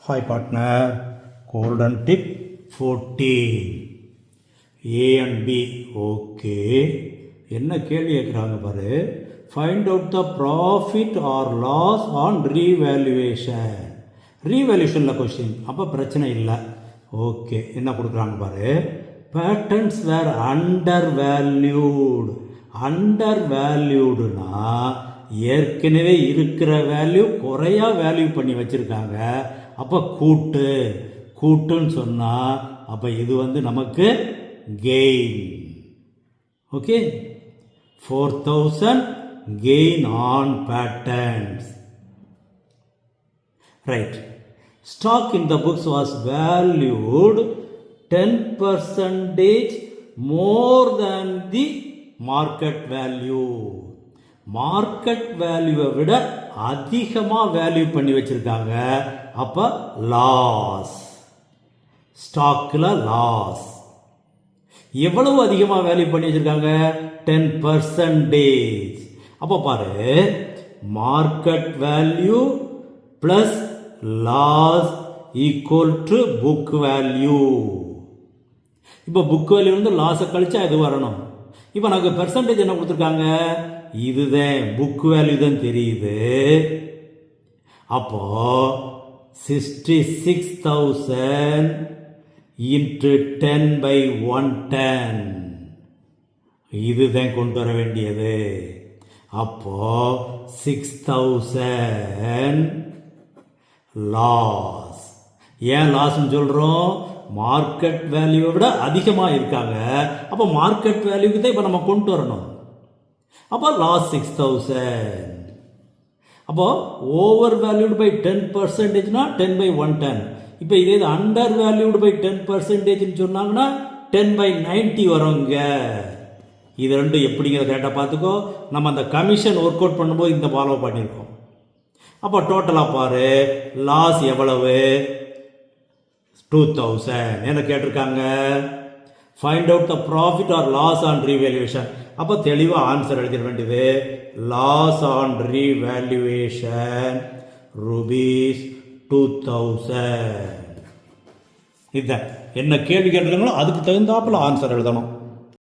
Hi partner, golden tip 14. A and B, okay. என்ன கேள்வி கேட்குறாங்க பாரு. Find out the profit or loss on revaluation. Revaluationல question, அப்போ பிரச்சனை இல்லை. ஓகே, என்ன கொடுக்குறாங்க பாரு. Patents were undervalued. Undervaluedனா ஏற்கனவே இருக்கிற வேல்யூ குறையா வேல்யூ பண்ணி வச்சிருக்காங்க. அப்போ கூட்டுன்னு சொன்னால் அப்போ இது நமக்கு gain. Okay, 4000 gain on patents. Right. Stock in the books was valued 10% more than the market value. Market வேல்யூவை விட அதிகமாக வேல்யூ பண்ணி வச்சிருக்காங்க. அப்போ லாஸ். ஸ்டாக்கில் லாஸ். எவ்வளவு அதிகமாக வேல்யூ பண்ணி வச்சிருக்காங்க? 10%. அப்போ பாரு, market value plus loss equal to book value. இப்போ புக் வேல்யூ லாஸை கழிச்சா இது வரணும். இப்போ நமக்கு பெர்சன்டேஜ் என்ன கொடுத்துருக்காங்க? இதுதான் புக் வேல்யூ தான் தெரியுது. அப்போ 66,000 into 10/110 இதுதான் கொண்டு வர வேண்டியது. அப்போ 6,000 லாஸ். ஏன் லாஸ்ன்னு சொல்றோம்? மார்க்கெட் வேல்யூவை விட அதிகமாக இருக்காங்க. அப்போ மார்க்கெட் வேல்யூக்கு தான் இப்போ நம்ம கொண்டு வரணும். அப்போ லாஸ் 6,000. அப்போ ஓவர் வேல்யூடு பை 10%னா 10/110. இப்போ இதே அண்டர் வேல்யூடு பை 10% சொன்னாங்கன்னா 10/90 வருங்க. இது ரெண்டும் எப்படிங்கிற கரெக்டாக பார்த்துக்கோ. நம்ம அந்த கமிஷன் ஒர்க் அவுட் பண்ணும்போது இந்த ஃபாலோ பண்ணியிருக்கோம். அப்போ டோட்டலாக பாரு, லாஸ் எவ்வளவு? 2,000 என்ன கேட்டிருக்காங்க? Find out the profit or loss on revaluation. அப்போ தெளிவாக ஆன்சர் எழுதிட வேண்டியது. Loss on revaluation ₹2,000. இதுதான் என்ன கேள்வி கேட்டிருக்காங்களோ அதுக்கு தகுந்தாப்புல ஆன்சர் எழுதணும்.